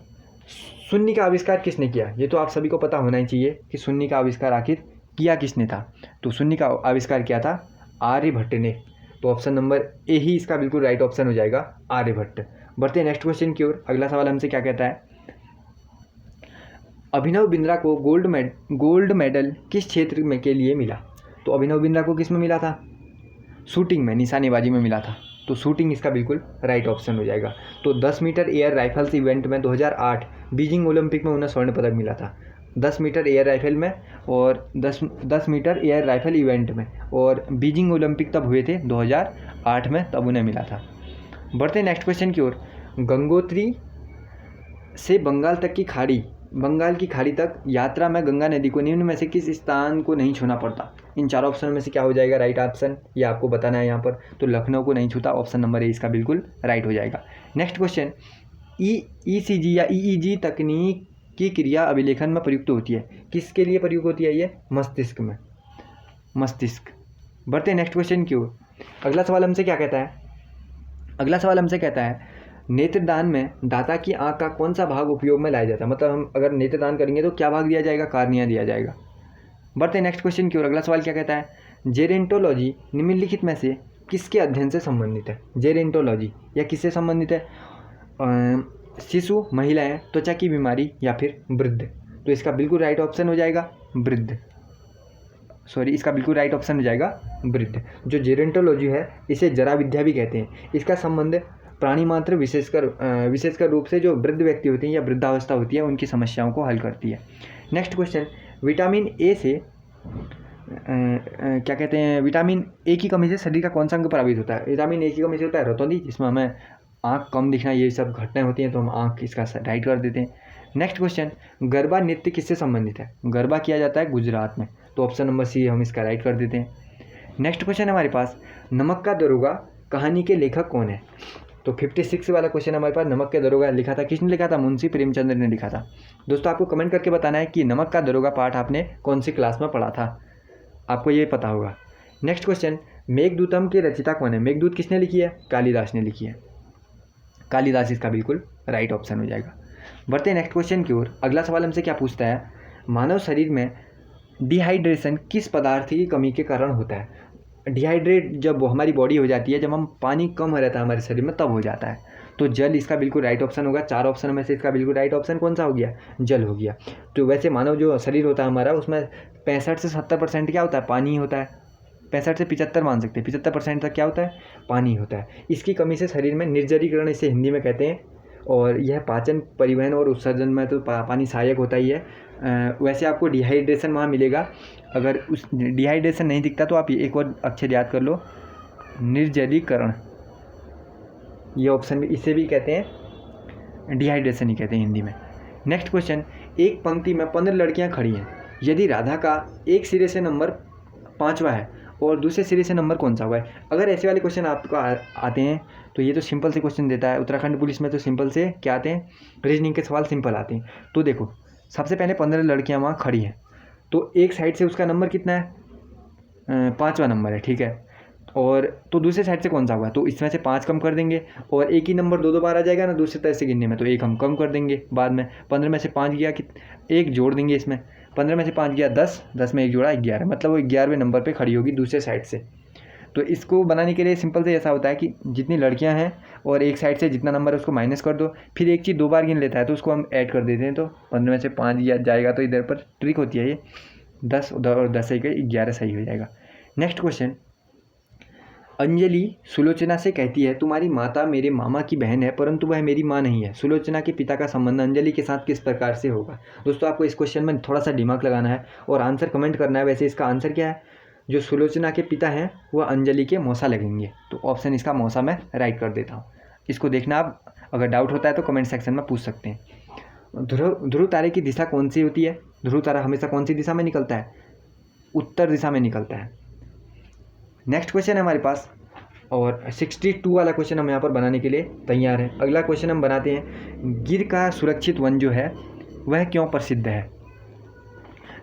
शून्य का आविष्कार किसने किया? ये तो आप सभी को पता होना ही चाहिए कि शून्य का आविष्कार आखिर किया किसने था। तो शून्य का आविष्कार किया था आर्यभट्ट ने। तो ऑप्शन नंबर ए ही इसका बिल्कुल राइट ऑप्शन हो जाएगा, आर्यभट्ट। बढ़ते नेक्स्ट क्वेश्चन की ओर। अगला सवाल हमसे क्या कहता है, अभिनव बिंद्रा को गोल्ड मेडल किस क्षेत्र में के लिए मिला? तो अभिनव बिंद्रा को किस में मिला था? शूटिंग में, निशानेबाजी में मिला था। तो शूटिंग इसका बिल्कुल राइट ऑप्शन हो जाएगा। तो 10 मीटर एयर राइफल्स इवेंट में 2008 बीजिंग ओलंपिक में उन्हें स्वर्ण पदक मिला था। 10 मीटर एयर राइफल में और 10 मीटर एयर राइफल इवेंट में, और बीजिंग ओलंपिक तब हुए थे 2008 में, तब उन्हें मिला था। बढ़ते नेक्स्ट क्वेश्चन की ओर। गंगोत्री से बंगाल की खाड़ी तक यात्रा में गंगा नदी को निम्न में से किस स्थान को नहीं छूना पड़ता? इन चार ऑप्शन में से क्या हो जाएगा राइट ऑप्शन, ये आपको बताना है यहाँ पर। तो लखनऊ को नहीं छूता, ऑप्शन नंबर ए इसका बिल्कुल राइट हो जाएगा। नेक्स्ट क्वेश्चन, ईसीजी या ईईजी तकनीक की क्रिया अभिलेखन में प्रयुक्त होती है? किसके लिए प्रयुक्त होती है? ये मस्तिष्क में, मस्तिष्क। बढ़ते नेक्स्ट क्वेश्चन की ओर। अगला सवाल हमसे क्या कहता है? अगला सवाल हमसे कहता है, नेत्रदान में दाता की आंख का कौन सा भाग उपयोग में लाया जाता है? मतलब हम अगर नेत्रदान करेंगे तो क्या भाग दिया जाएगा? कार्निया दिया जाएगा। बढ़ते नेक्स्ट क्वेश्चन की ओर। अगला सवाल क्या कहता है, जेरेंटोलॉजी निम्नलिखित में से किसके अध्ययन से संबंधित है? जेरेंटोलॉजी या किससे संबंधित है? शिशु, महिलाएं, त्वचा की बीमारी या फिर वृद्ध। तो इसका बिल्कुल राइट ऑप्शन हो जाएगा वृद्ध। इसका बिल्कुल राइट ऑप्शन हो जाएगा वृद्ध। जो जेरेंटोलॉजी है इसे जरा विद्या भी कहते हैं। इसका संबंध प्राणी मात्र विशेषकर रूप से जो वृद्ध व्यक्ति होते हैं या वृद्धावस्था होती है उनकी समस्याओं को हल करती है। नेक्स्ट क्वेश्चन, विटामिन ए से क्या कहते हैं, विटामिन ए की कमी से शरीर का कौन सा अंग प्रभावित होता है? विटामिन ए की कमी से होता है रतौंधी, जिसमें हमें आँख कम दिखना, ये सब घटनाएं होती हैं, तो हम आँख इसका राइट कर देते हैं। नेक्स्ट क्वेश्चन, गरबा नृत्य किससे संबंधित है? गरबा किया जाता है गुजरात में, तो ऑप्शन नंबर सी हम इसका राइट कर देते हैं। नेक्स्ट क्वेश्चन हमारे पास, नमक का दरोगा कहानी के लेखक कौन है? तो 56 वाला क्वेश्चन हमारे पास, नमक का दरोगा लिखा था किसने लिखा था? मुंशी प्रेमचंद्र ने लिखा था। दोस्तों आपको कमेंट करके बताना है कि नमक का दरोगा पाठ आपने कौन सी क्लास में पढ़ा था, आपको ये पता होगा। नेक्स्ट क्वेश्चन, मेघदूतम की रचिता कौन है? मेघदूत किसने लिखी है? कालिदास ने लिखी है। कालिदास इसका बिल्कुल राइट ऑप्शन हो जाएगा। बढ़ते हैं नेक्स्ट क्वेश्चन की ओर। अगला सवाल हमसे क्या पूछता है, मानव शरीर में डिहाइड्रेशन किस पदार्थ की कमी के कारण होता है? डिहाइड्रेट जब हमारी बॉडी हो जाती है, जब हम पानी कम रहता है हमारे शरीर में, तब हो जाता है। तो जल इसका बिल्कुल राइट ऑप्शन होगा। चार ऑप्शन में से इसका बिल्कुल राइट ऑप्शन कौन सा हो गया? जल हो गया। तो वैसे मानव जो शरीर होता है हमारा, उसमें 65 से 70% क्या होता है? पानी होता है। 65 से 75 मान सकते हैं, 75% तक क्या होता है? पानी होता है। इसकी कमी से शरीर में निर्जलीकरण इसे हिंदी में कहते हैं, और यह पाचन, परिवहन और उत्सर्जन में तो पानी सहायक होता ही है। वैसे आपको डिहाइड्रेशन वहाँ मिलेगा। अगर उस डिहाइड्रेशन नहीं दिखता तो आप एक और अक्षर याद कर लो, निर्जलीकरण। ये ऑप्शन भी, इसे भी कहते हैं डिहाइड्रेशन ही कहते हैं हिंदी में। नेक्स्ट क्वेश्चन, एक पंक्ति में 15 लड़कियां खड़ी हैं, यदि राधा का एक सिरे से नंबर 5वां है और दूसरे सिरे से नंबर कौन सा हुआ है? अगर ऐसे वाले क्वेश्चन आपको आते हैं तो ये तो सिंपल से क्वेश्चन देता है। उत्तराखंड पुलिस में तो सिंपल से क्या आते हैं? रीजनिंग के सवाल सिंपल आते हैं। तो देखो, सबसे पहले 15 लड़कियां वहाँ खड़ी हैं, तो एक साइड से उसका नंबर कितना है? 5वां नंबर है, ठीक है। और तो दूसरे साइड से कौन सा हुआ? तो इसमें से 5 कम कर देंगे, और एक ही नंबर 2 बार आ जाएगा ना दूसरे तरह से गिनने में, तो एक हम कम कर देंगे बाद में। 15 में से 5 गया कि एक जोड़ देंगे इसमें, 15 में से 5 गया 10, 10 में एक जोड़ा 11, मतलब वो 11वें नंबर पे खड़ी होगी दूसरे साइड से। तो इसको बनाने के लिए सिंपल से ऐसा होता है कि जितनी लड़कियां हैं और एक साइड से जितना नंबर है उसको माइनस कर दो, फिर एक चीज़ 2 बार गिन लेता है तो उसको हम ऐड कर देते हैं, तो 15 में से 5 जाएगा, तो इधर पर ट्रिक होती है ये, 10 उधर और 10 सही 11 सही हो जाएगा। नेक्स्ट क्वेश्चन, अंजलि सुलोचना से कहती है, तुम्हारी माता मेरे मामा की बहन है परंतु वह मेरी माँ नहीं है। सुलोचना के पिता का संबंध अंजलि के साथ किस प्रकार से होगा? दोस्तों आपको इस क्वेश्चन में थोड़ा सा दिमाग लगाना है और आंसर कमेंट करना है। वैसे इसका आंसर क्या है? जो सुलोचना के पिता हैं वह अंजलि के मौसा लगेंगे। तो ऑप्शन इसका मौसा मैं राइट कर देता हूँ। इसको देखना, आप अगर डाउट होता है तो कमेंट सेक्शन में पूछ सकते हैं। ध्रुव तारे की दिशा कौन सी होती है? ध्रुव तारा हमेशा कौन सी दिशा में निकलता है? उत्तर दिशा में निकलता है। नेक्स्ट क्वेश्चन है हमारे पास, और 62 वाला क्वेश्चन हम यहाँ पर बनाने के लिए तैयार हैं। अगला क्वेश्चन हम बनाते हैं, गिर का सुरक्षित वन जो है वह क्यों प्रसिद्ध है?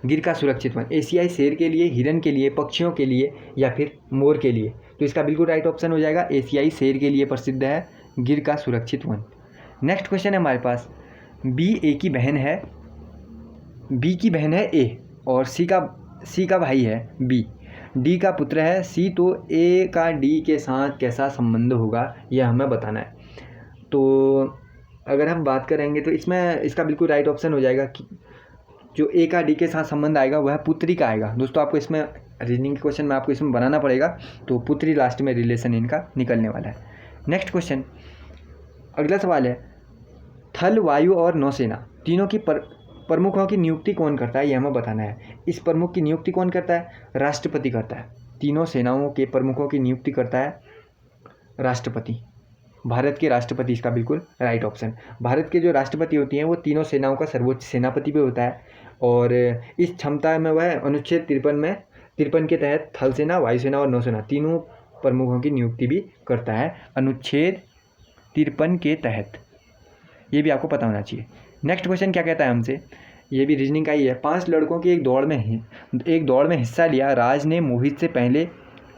गिर का सुरक्षित वन एशियाई शेर के लिए, हिरन के लिए, पक्षियों के लिए या फिर मोर के लिए? तो इसका बिल्कुल राइट ऑप्शन हो जाएगा, एशियाई शेर के लिए प्रसिद्ध है गिर का सुरक्षित वन। नेक्स्ट क्वेश्चन है हमारे पास, बी की बहन है ए और सी का भाई है बी, डी का पुत्र है सी, तो ए का डी के साथ कैसा संबंध होगा यह हमें बताना है। तो अगर हम बात करेंगे तो इसमें इसका बिल्कुल राइट ऑप्शन हो जाएगा कि जो ए का डी के साथ संबंध आएगा वह पुत्री का आएगा। दोस्तों आपको इसमें रीजनिंग के क्वेश्चन में आपको इसमें बनाना पड़ेगा, तो पुत्री लास्ट में रिलेशन इनका निकलने वाला है। नेक्स्ट क्वेश्चन, अगला सवाल है, थल, वायु और नौसेना तीनों की प्रमुखों की नियुक्ति कौन करता है, यह हमें बताना है। इस प्रमुख की नियुक्ति कौन करता है? राष्ट्रपति करता है। तीनों सेनाओं के प्रमुखों की नियुक्ति करता है राष्ट्रपति, भारत के राष्ट्रपति इसका बिल्कुल राइट ऑप्शन। भारत के जो राष्ट्रपति होती हैं वो तीनों सेनाओं का सर्वोच्च सेनापति भी होता है, और इस क्षमता में वह अनुच्छेद 53 के तहत थल सेना, वायुसेना और नौसेना तीनों प्रमुखों की नियुक्ति भी करता है अनुच्छेद 53 के तहत। ये भी आपको पता होना चाहिए। नेक्स्ट क्वेश्चन क्या कहता है हमसे, ये भी रीजनिंग का ही है। 5 लड़कों की एक दौड़ में हिस्सा लिया। राज ने मोहित से पहले,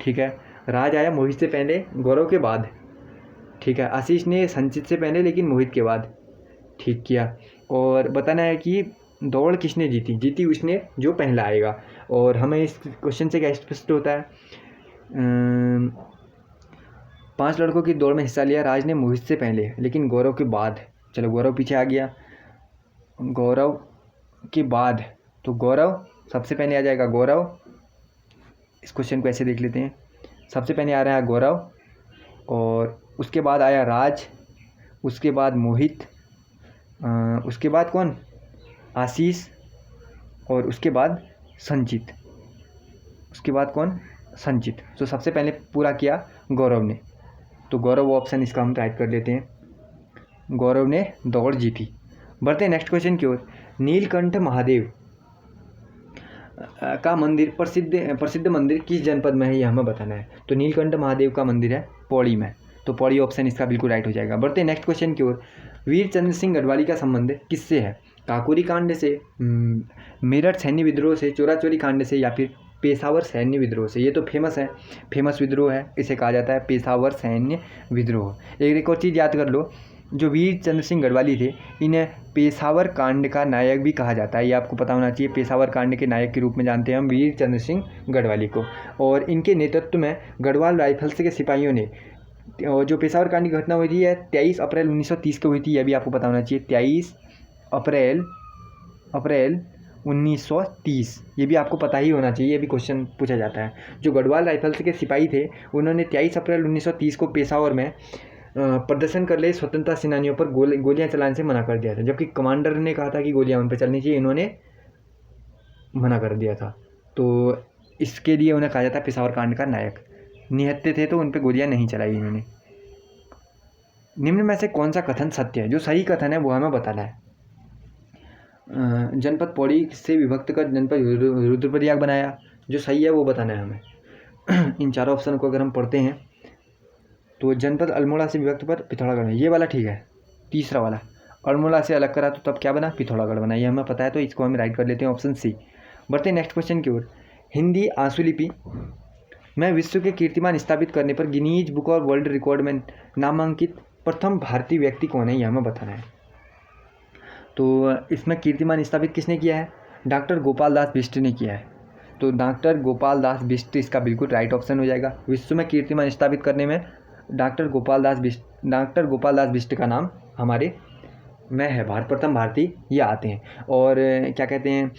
ठीक है, राज आया मोहित से पहले, गौरव के बाद, ठीक है, आशीष ने संचित से पहले लेकिन मोहित के बाद, ठीक किया। और बताना है कि दौड़ किसने जीती उसने जो पहला आएगा। और हमें इस क्वेश्चन से क्या स्पष्ट होता है, 5 लड़कों की दौड़ में हिस्सा लिया। राज ने मोहित से पहले लेकिन गौरव के बाद, चलो गौरव पीछे आ गया, गौरव के बाद, तो गौरव सबसे पहले आ जाएगा। गौरव, इस क्वेश्चन को ऐसे देख लेते हैं, सबसे पहले आ रहा है गौरव, और उसके बाद आया राज, उसके बाद मोहित, उसके बाद कौन, आशीष, और उसके बाद संचित, उसके बाद कौन, संचित। तो सबसे पहले पूरा किया गौरव ने, तो गौरव ऑप्शन इसका हम राइट कर लेते हैं, गौरव ने दौड़ जीती। बढ़ते हैं नेक्स्ट क्वेश्चन की ओर। नीलकंठ महादेव का मंदिर प्रसिद्ध मंदिर किस जनपद में है, ये हमें बताना है। तो नीलकंठ महादेव का मंदिर है पौड़ी में, तो पौड़ी ऑप्शन इसका बिल्कुल राइट हो जाएगा। बढ़ते हैं नेक्स्ट क्वेश्चन की ओर। वीर चंद्र सिंह गढ़वाली का संबंध किससे है? काकोरी कांड से, मेरठ सैन्य विद्रोह से, चोरी कांड से या फिर पेशावर सैन्य विद्रोह से? ये तो फेमस विद्रोह है, इसे कहा जाता है पेशावर सैन्य विद्रोह। एक और चीज़ याद कर लो, जो वीर चंद्र सिंह गढ़वाली थे इन्हें पेशावर कांड का नायक भी कहा जाता है, ये आपको पता होना चाहिए। पेशावर कांड के नायक के रूप में जानते हैं हम वीर चंद्र सिंह गढ़वाली को। और इनके नेतृत्व में गढ़वाल राइफल्स के सिपाहियों ने, और जो पेशावर कांड की घटना हुई थी यह 23 अप्रैल 1930 को हुई थी, यह भी आपको पता होना चाहिए। 23 अप्रैल 1930, ये भी आपको पता ही होना चाहिए, ये भी क्वेश्चन पूछा जाता है। जो गढ़वाल राइफल्स के सिपाही थे उन्होंने 23 अप्रैल 1930 को पेशावर में प्रदर्शन कर ले स्वतंत्रता सेनानियों पर गोलियां चलाने से मना कर दिया था, जबकि कमांडर ने कहा था कि गोलियां उन पर चलनी चाहिए, इन्होंने मना कर दिया था। तो इसके लिए उन्हें कहा जाता है पेशावर कांड का नायक। निहत्थे थे तो उन पर गोलियां नहीं चलाई इन्होंने। निम्न में से कौन सा कथन सत्य है? जो सही कथन है वो हमें बताना है। जनपद पौड़ी से विभक्त कर जनपद रुद्रप्रयाग बनाया, जो सही है वो बताना है हमें। इन चारों ऑप्शन को अगर हम पढ़ते हैं तो जनपद अल्मोड़ा से विभक्त पर पिथौरागढ़ है, ये वाला ठीक है। तीसरा वाला अल्मोड़ा से अलग करा तो तब क्या बना, पिथौरागढ़ बना, ये हमें पता है, तो इसको हम राइट कर लेते हैं ऑप्शन सी। बढ़ते हैं नेक्स्ट क्वेश्चन की ओर। हिंदी आंसुलिपि में विश्व के कीर्तिमान स्थापित करने पर गिनीज बुक और वर्ल्ड रिकॉर्ड में नामांकित प्रथम भारतीय व्यक्ति कौन है, ये हमें बताना है। तो इसमें कीर्तिमान स्थापित किसने किया है? डॉक्टर गोपाल दास बिष्ट ने किया है, तो डॉक्टर गोपाल दास बिष्ट इसका बिल्कुल राइट ऑप्शन हो जाएगा। विश्व में कीर्तिमान स्थापित करने में डॉक्टर गोपाल दास बिष्ट का नाम हमारे में है, प्रथम भारतीय ये आते हैं। और क्या कहते हैं,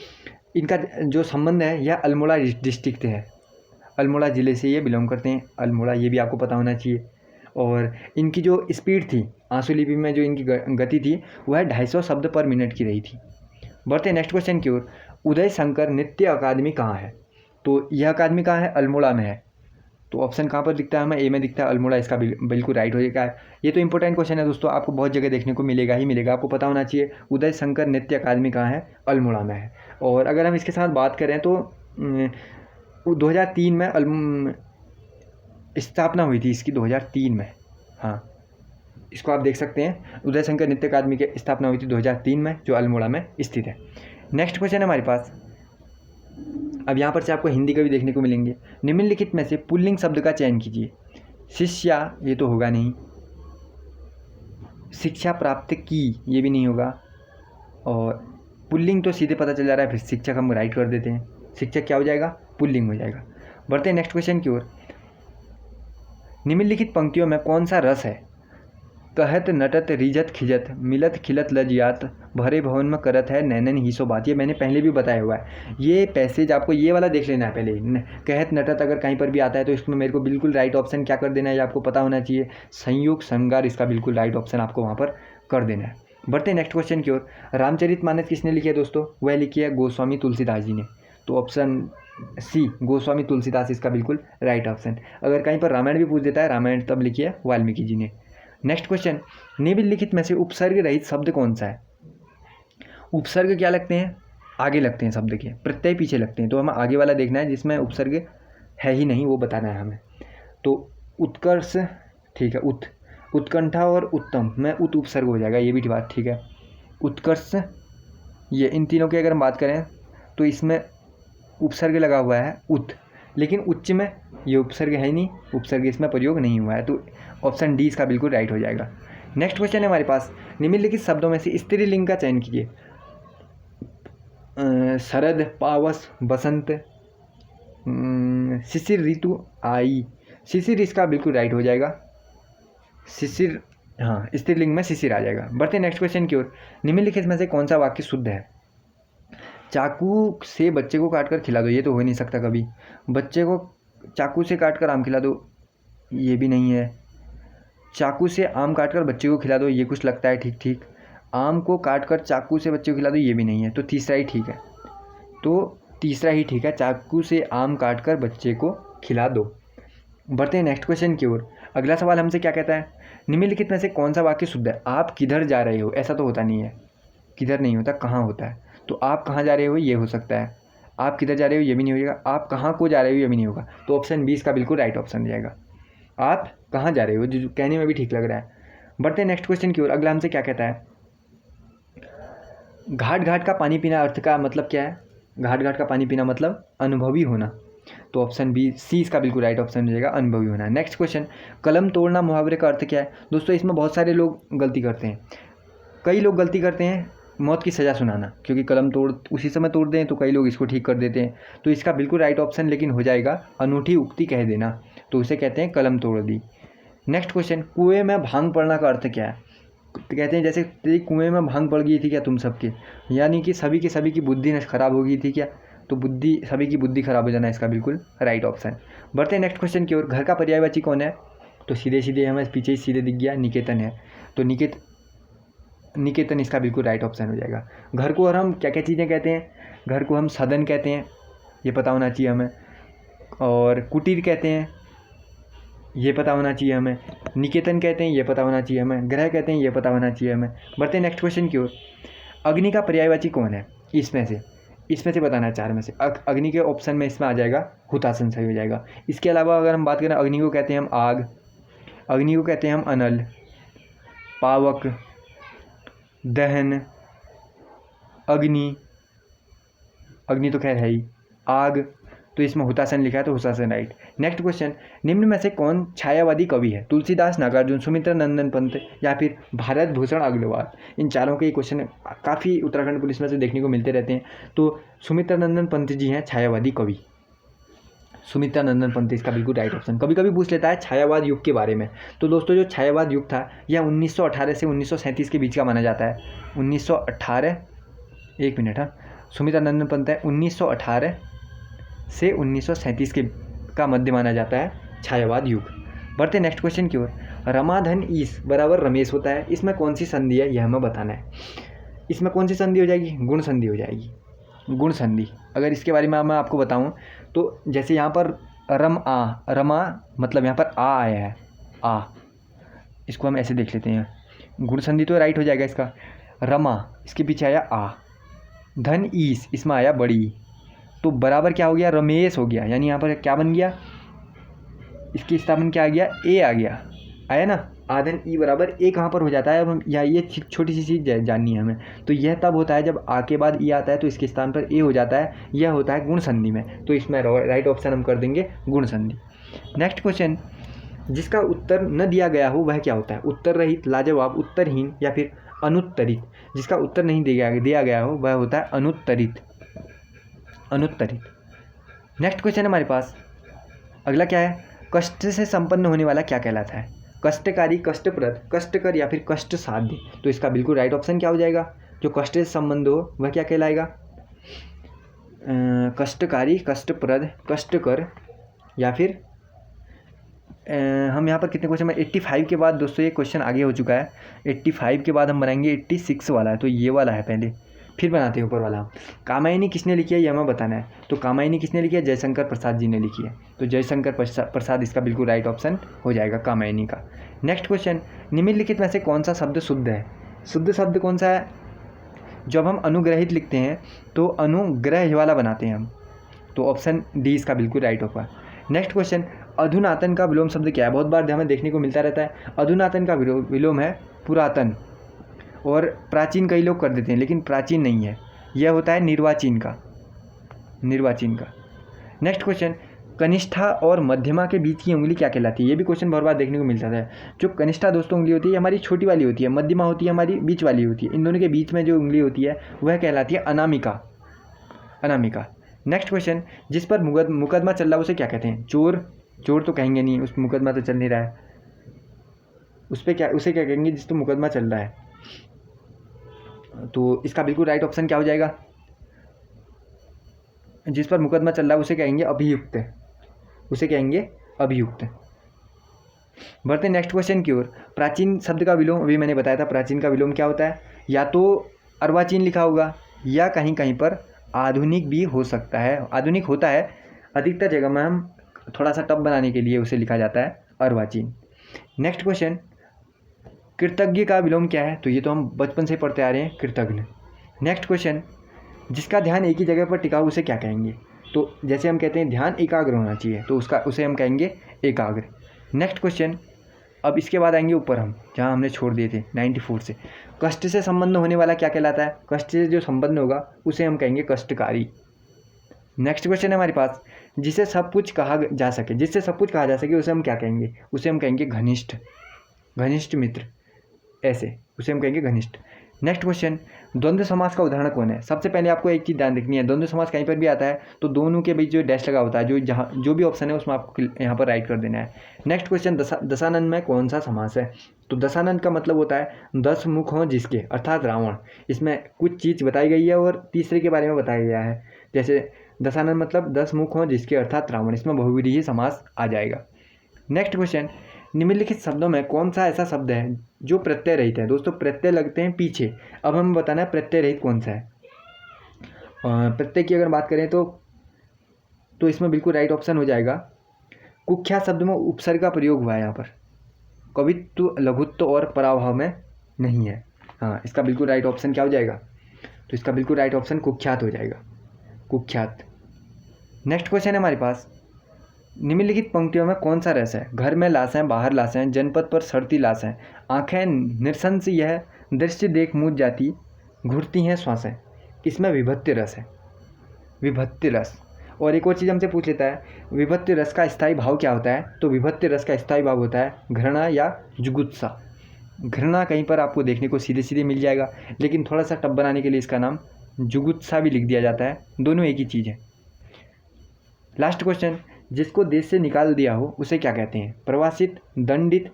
इनका जो संबंध है यह अल्मोड़ा डिस्ट्रिक्ट है, अल्मोड़ा ज़िले से ये बिलोंग करते हैं, अल्मोड़ा, ये भी आपको पता होना चाहिए। और इनकी जो स्पीड थी आंसुलिपि में, जो इनकी गति थी वह 250 शब्द पर मिनट की रही थी। बढ़ते हैं नेक्स्ट क्वेश्चन की ओर। उदय शंकर नृत्य अकादमी कहाँ है? तो यह अकादमी कहाँ है? अल्मोड़ा में है। तो ऑप्शन कहाँ पर दिखता है हमें? ए में दिखता है, अल्मोड़ा इसका बिल्कुल राइट हो जाएगा। ये तो इंपॉर्टेंट क्वेश्चन है दोस्तों, आपको बहुत जगह देखने को मिलेगा ही मिलेगा, आपको पता होना चाहिए। उदय शंकर नृत्य अकादमी कहाँ है? अल्मोड़ा में है। और अगर हम इसके साथ बात करें तो 2003 में स्थापना हुई थी इसकी, 2003 में। हाँ, इसको आप देख सकते हैं, उदय शंकर नृत्य अकादमी की स्थापना हुई थी 2003 में, जो अल्मोड़ा में स्थित है। नेक्स्ट क्वेश्चन है हमारे पास। अब यहाँ पर से आपको हिंदी का भी देखने को मिलेंगे। निम्नलिखित में से पुल्लिंग शब्द का चयन कीजिए। शिष्या, ये तो होगा नहीं। शिक्षा प्राप्त की, ये भी नहीं होगा। और पुल्लिंग तो सीधे पता चल जा रहा है, फिर शिक्षक हम राइट कर देते हैं। शिक्षक क्या हो जाएगा? पुल्लिंग हो जाएगा। बढ़ते हैं नेक्स्ट क्वेश्चन की ओर। निम्नलिखित पंक्तियों में कौन सा रस है? कहत नटत रिझत खिजत मिलत खिलत लजियात भरे भवन में करत है नैनन ही सो बात। ये मैंने पहले भी बताया हुआ है। ये पैसेज आपको ये वाला देख लेना है पहले। कहत नटत अगर कहीं पर भी आता है तो इसमें मेरे को बिल्कुल राइट ऑप्शन क्या कर देना है, ये आपको पता होना चाहिए। संयोग श्रृंगार, इसका बिल्कुल राइट ऑप्शन आपको वहाँ पर कर देना है। बढ़ते हैं नेक्स्ट क्वेश्चन की ओर। रामचरितमानस किसने लिखी है दोस्तों? वह लिखी है गोस्वामी तुलसीदास जी ने। तो ऑप्शन सी, गोस्वामी तुलसीदास, इसका बिल्कुल राइट ऑप्शन। अगर कहीं पर रामायण भी पूछ देता है, रामायण तब लिखी है वाल्मीकि जी ने। नेक्स्ट क्वेश्चन, निम्नलिखित में से उपसर्ग रहित शब्द कौन सा है? उपसर्ग क्या लगते हैं? आगे लगते हैं शब्द के, प्रत्यय पीछे लगते हैं। तो हमें आगे वाला देखना है जिसमें उपसर्ग है ही नहीं, वो बताना है हमें। तो उत्कर्ष, ठीक है, उत्कंठा और उत्तम में उत उपसर्ग हो जाएगा, ये भी बात ठीक है। उत्कर्ष, ये इन तीनों की अगर हम बात करें तो इसमें उपसर्ग लगा हुआ है उत, लेकिन उच्च में ये उपसर्ग है ही नहीं, उपसर्ग इसमें प्रयोग नहीं हुआ है। तो ऑप्शन डी इसका बिल्कुल राइट हो जाएगा। नेक्स्ट क्वेश्चन है हमारे पास। निम्नलिखित शब्दों में से स्त्रीलिंग का चयन कीजिए। शरद, पावस, बसंत, शिशिर ऋतु आई। शिशिर इसका बिल्कुल राइट हो जाएगा। शिशिर, हाँ, स्त्रीलिंग में शिशिर आ जाएगा। बढ़ते नेक्स्ट क्वेश्चन की ओर। निम्नलिखित में से कौन सा वाक्य शुद्ध है? चाकू से बच्चे को काट कर खिला दो, ये तो हो नहीं सकता कभी। बच्चे को चाकू से काट कर आम खिला दो, ये भी नहीं है। चाकू से आम काट कर बच्चे को खिला दो, ये कुछ लगता है ठीक ठीक। आम को काट कर चाकू से बच्चे को खिला दो, ये भी नहीं है। तो तीसरा ही ठीक है। तो तीसरा ही ठीक है, चाकू से आम काट कर बच्चे को खिला दो। बढ़ते हैं नेक्स्ट क्वेश्चन की ओर। अगला सवाल हमसे क्या कहता है? निम्नलिखित में से कौन सा वाक्य शुद्ध है? आप किधर जा रहे हो, ऐसा तो होता नहीं है, किधर नहीं होता, कहाँ होता है। तो आप कहाँ जा रहे हो, ये हो सकता है। आप किधर जा रहे हो, ये भी नहीं हो जाएगा। आप कहाँ को जा रहे हो, ये भी नहीं होगा। तो ऑप्शन 20 का बिल्कुल राइट ऑप्शन जाएगा। आप कहाँ जा रहे हो, जो कहने में भी ठीक लग रहा है। बढ़ते हैं नेक्स्ट क्वेश्चन की ओर। अगला हमसे क्या कहता है? घाट घाट का पानी पीना अर्थ का मतलब क्या है? घाट घाट का पानी पीना मतलब अनुभवी होना। तो ऑप्शन बी, सी इसका बिल्कुल राइट ऑप्शन हो जाएगा, अनुभवी होना। नेक्स्ट क्वेश्चन, कलम तोड़ना मुहावरे का अर्थ क्या है? दोस्तों इसमें बहुत सारे लोग गलती करते हैं। कई लोग गलती करते हैं मौत की सज़ा सुनाना, क्योंकि कलम तोड़ उसी समय तोड़ दें तो कई लोग इसको ठीक कर देते हैं। तो इसका बिल्कुल राइट ऑप्शन लेकिन हो जाएगा अनूठी उक्ति कह देना, तो उसे कहते हैं कलम तोड़ दी। नेक्स्ट क्वेश्चन, कुएं में भांग पड़ना का अर्थ क्या है? तो कहते हैं जैसे तेरी कुएं में भांग पड़ गई थी क्या तुम सबके, यानी कि सभी की बुद्धि खराब हो गई थी क्या? तो बुद्धि, सभी की बुद्धि खराब हो जाना, इसका बिल्कुल राइट ऑप्शन। बढ़ते हैं नेक्स्ट क्वेश्चन की ओर। घर का पर्यायवाची कौन है? तो सीधे सीधे हमें पीछे ही सीधे दिख गया, निकेतन है। तो निकेतन इसका बिल्कुल राइट ऑप्शन हो जाएगा। घर को और हम क्या क्या चीज़ें कहते हैं? घर को हम सदन कहते हैं, ये पता होना चाहिए हमें। और कुटीर कहते हैं, ये पता होना चाहिए हमें। निकेतन कहते हैं, ये पता होना चाहिए हमें। ग्रह कहते हैं, ये पता होना चाहिए हमें। बढ़ते हैं नेक्स्ट क्वेश्चन की ओर। अग्नि का पर्यायवाची कौन है? इसमें से बताना है चार में से। अग्नि के ऑप्शन में इसमें आ जाएगा हुतासन, सही हो जाएगा। इसके अलावा अगर हम बात करें, अग्नि को कहते हैं हम आग, अग्नि को कहते हैं हम अनल, पावक, दहन, अग्नि तो खैर है ही, आग, तो इसमें हुतासन लिखा है तो हुतासन राइट। नेक्स्ट क्वेश्चन, निम्न में से कौन छायावादी कवि है? तुलसीदास, नागार्जुन, सुमित्रा नंदन पंत या फिर भारत भूषण अग्रवाल। इन चारों के क्वेश्चन काफ़ी उत्तराखंड पुलिस में से देखने को मिलते रहते हैं। तो सुमित्रा नंदन पंत जी हैं छायावादी कवि। सुमित्रा नंदन पंत इसका बिल्कुल राइट ऑप्शन। कभी कभी पूछ लेता है छायावाद युग के बारे में। तो दोस्तों जो छायावाद युग था यह 1918 से 1937 के बीच का माना जाता है। 1918, एक मिनट, हाँ, सुमित्रा नंदन पंत है 1918 से 1937 के का मध्य माना जाता है छायावाद युग। बढ़ते नेक्स्ट क्वेश्चन की ओर। रमाधन ईस बराबर रमेश होता है, इसमें कौन सी संधि है यह हमें बताना है। इसमें कौन सी संधि हो जाएगी? गुण संधि हो जाएगी। गुण संधि। अगर इसके बारे में मैं आपको बताऊं तो जैसे यहाँ पर रमा मतलब यहाँ पर आ आया है, आ, इसको हम ऐसे देख लेते हैं, गुण संधि तो राइट हो जाएगा इसका। रमा, इसके पीछे आया आ, धन ईस, इसमें आया बड़ी, तो बराबर क्या हो गया, रमेश हो गया। यानी यहाँ पर क्या बन गया, इसकी स्थापन क्या आ गया, ए आ गया, आया ना। आधन ई बराबर ए कहाँ पर हो जाता है, अब हम या ये छोटी सी चीज़ जाननी है हमें। तो यह तब होता है जब आ के बाद ई आता है तो इसके स्थान पर ए हो जाता है, यह होता है गुण संधि में। तो इसमें राइट ऑप्शन हम कर देंगे गुण संधि। नेक्स्ट क्वेश्चन, जिसका उत्तर न दिया गया हो वह क्या होता है, उत्तर रहित, लाजवाब, उत्तरहीन या फिर अनुत्तरित। जिसका उत्तर नहीं दिया गया हो वह होता है अनुत्तरित, अनुत्तरित। नेक्स्ट क्वेश्चन हमारे पास अगला क्या है, कष्ट से संपन्न होने वाला क्या कहलाता है, कष्टकारी, कष्टप्रद, कष्टकर या फिर कष्ट साध्य। तो इसका बिल्कुल राइट ऑप्शन क्या हो जाएगा, जो कष्ट से संबंध हो वह क्या कहलाएगा, कष्टकारी, कष्टप्रद, कष्टकर या फिर हम यहाँ पर कितने क्वेश्चन में 85 के बाद दोस्तों ये क्वेश्चन आगे हो चुका है, 85 के बाद हम बनाएंगे 86 वाला है, तो ये वाला है पहले, फिर बनाते हैं ऊपर वाला। कामायनी किसने लिखी है, यह हमें बताना है। तो कामायनी किसने लिखी है, जयशंकर प्रसाद जी ने लिखी है। तो जयशंकर प्रसाद इसका बिल्कुल राइट ऑप्शन हो जाएगा कामायनी का। नेक्स्ट क्वेश्चन, निम्नलिखित में से कौन सा शब्द शुद्ध है, शुद्ध शब्द कौन सा है, जब हम अनुग्रहित लिखते हैं तो अनुग्रह वाला बनाते हैं हम, तो ऑप्शन डी इसका बिल्कुल राइट होगा। नेक्स्ट क्वेश्चन, अधुनातन का विलोम शब्द क्या है, बहुत बार हमें देखने को मिलता रहता है। अधुनातन का विलोम है पुरातन, और प्राचीन कई लोग कर देते हैं लेकिन प्राचीन नहीं है, यह होता है निर्वाचीन का, निर्वाचीन का। नेक्स्ट क्वेश्चन, कनिष्ठा और मध्यमा के बीच की उंगली क्या कहलाती है, ये भी क्वेश्चन बहुत बार देखने को मिलता है। जो कनिष्ठा दोस्तों उंगली होती है हमारी छोटी वाली होती है, मध्यमा होती है हमारी बीच वाली होती है, इन दोनों के बीच में जो उंगली होती है वह कहलाती है अनामिका, अनामिका। नेक्स्ट क्वेश्चन, जिस पर मुकदमा चल रहा है उसे क्या कहते हैं, चोर, चोर तो कहेंगे नहीं, उस मुकदमा तो चल नहीं रहा है, उस पर क्या, उसे क्या कहेंगे जिस पर मुकदमा चल रहा है। तो इसका बिल्कुल राइट ऑप्शन क्या हो जाएगा, जिस पर मुकदमा चल रहा है उसे कहेंगे अभियुक्त, उसे कहेंगे अभियुक्त। बढ़ते नेक्स्ट क्वेश्चन की ओर। प्राचीन शब्द का विलोम अभी मैंने बताया था, प्राचीन का विलोम क्या होता है, या तो अर्वाचीन लिखा होगा या कहीं कहीं पर आधुनिक भी हो सकता है, आधुनिक होता है, अधिकतर जगह में हम थोड़ा सा टफ बनाने के लिए उसे लिखा जाता है अर्वाचीन। नेक्स्ट क्वेश्चन, कृतज्ञ का विलोम क्या है, तो ये तो हम बचपन से पढ़ते आ रहे हैं, कृतज्ञ। नेक्स्ट क्वेश्चन, जिसका ध्यान एक ही जगह पर टिका हो उसे क्या कहेंगे, तो जैसे हम कहते हैं ध्यान एकाग्र होना चाहिए, तो उसे हम कहेंगे एकाग्र। नेक्स्ट क्वेश्चन, अब इसके बाद आएंगे ऊपर हम जहाँ हमने छोड़ दिए थे 94 से, कष्ट से संबंध होने वाला क्या कहलाता है, कष्ट से जो संबंध होगा उसे हम कहेंगे कष्टकारी। नेक्स्ट क्वेश्चन है हमारे पास, जिसे सब कुछ कहा जा सके, जिससे सब कुछ कहा जा सके उसे हम क्या कहेंगे, उसे हम कहेंगे घनिष्ठ, घनिष्ठ मित्र, ऐसे उसे हम कहेंगे घनिष्ठ। नेक्स्ट क्वेश्चन, द्वंद्व समास का उदाहरण कौन है, सबसे पहले आपको एक चीज़ ध्यान रखनी है, द्वंद्व समास कहीं पर भी आता है तो दोनों के बीच जो डैश लगा होता है, जो भी ऑप्शन है उसमें आपको यहाँ पर राइट कर देना है। नेक्स्ट क्वेश्चन, दशानन में कौन सा समास है, तो दशानन का मतलब होता है 10 मुख हों जिसके, अर्थात रावण। इसमें कुछ चीज़ बताई गई है और तीसरे के बारे में बताया गया है, जैसे दशानन मतलब 10 मुख हों जिसके अर्थात रावण, इसमें बहुव्रीहि समास आ जाएगा। नेक्स्ट क्वेश्चन, निम्नलिखित शब्दों में कौन सा ऐसा शब्द है जो प्रत्यय रहित है, दोस्तों प्रत्यय लगते हैं पीछे, अब हमें बताना है प्रत्यय रहित कौन सा है। प्रत्यय की अगर बात करें तो इसमें बिल्कुल राइट ऑप्शन हो जाएगा, कुख्यात शब्द में उपसर्ग का प्रयोग हुआ है, यहाँ पर कवित्व, लघुत्व और पराभाव में नहीं है। हाँ, इसका बिल्कुल राइट ऑप्शन क्या हो जाएगा, तो इसका बिल्कुल राइट ऑप्शन कुख्यात हो जाएगा, कुख्यात। नेक्स्ट क्वेश्चन है हमारे पास, निम्नलिखित पंक्तियों में कौन सा रस है, घर में लाशें, बाहर लाशें, जनपद पर सड़ती लाशें, आंखें निरसंस यह दृश्य देख मूझ जाती, घुरती हैं श्वासें, इसमें विभक्ति रस है, विभक्ति रस। और एक और चीज़ हमसे पूछ लेता है, विभक्ति रस का स्थायी भाव क्या होता है, तो विभक्ति रस का स्थायी भाव होता है घृणा या जुगुत्सा। घृणा कहीं पर आपको देखने को सीधे सीधे मिल जाएगा, लेकिन थोड़ा सा टफ बनाने के लिए इसका नाम जुगुत्सा भी लिख दिया जाता है, दोनों एक ही चीज़ है। लास्ट क्वेश्चन, जिसको देश से निकाल दिया हो उसे क्या कहते हैं, प्रवासित, दंडित,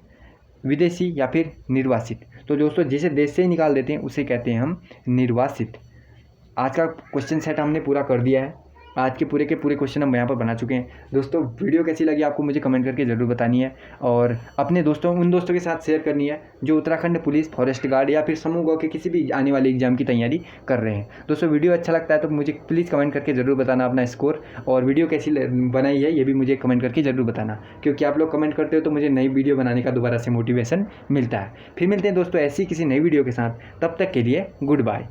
विदेशी या फिर निर्वासित। तो दोस्तों जिसे देश से ही निकाल देते हैं उसे कहते हैं हम निर्वासित। आज का क्वेश्चन सेट हमने पूरा कर दिया है, आज के पूरे क्वेश्चन हम यहाँ पर बना चुके हैं। दोस्तों वीडियो कैसी लगी आपको मुझे कमेंट करके ज़रूर बतानी है और अपने उन दोस्तों के साथ शेयर करनी है जो उत्तराखंड पुलिस, फॉरेस्ट गार्ड या फिर समूह गाँव के किसी भी आने वाले एग्जाम की तैयारी कर रहे हैं। दोस्तों वीडियो अच्छा लगता है तो मुझे प्लीज़ कमेंट करके ज़रूर बताना अपना स्कोर, और वीडियो कैसी बनाई है ये भी मुझे कमेंट करके ज़रूर बताना, क्योंकि आप लोग कमेंट करते हो तो मुझे नई वीडियो बनाने का दोबारा से मोटिवेशन मिलता है। फिर मिलते हैं दोस्तों ऐसी किसी नई वीडियो के साथ, तब तक के लिए गुड बाय।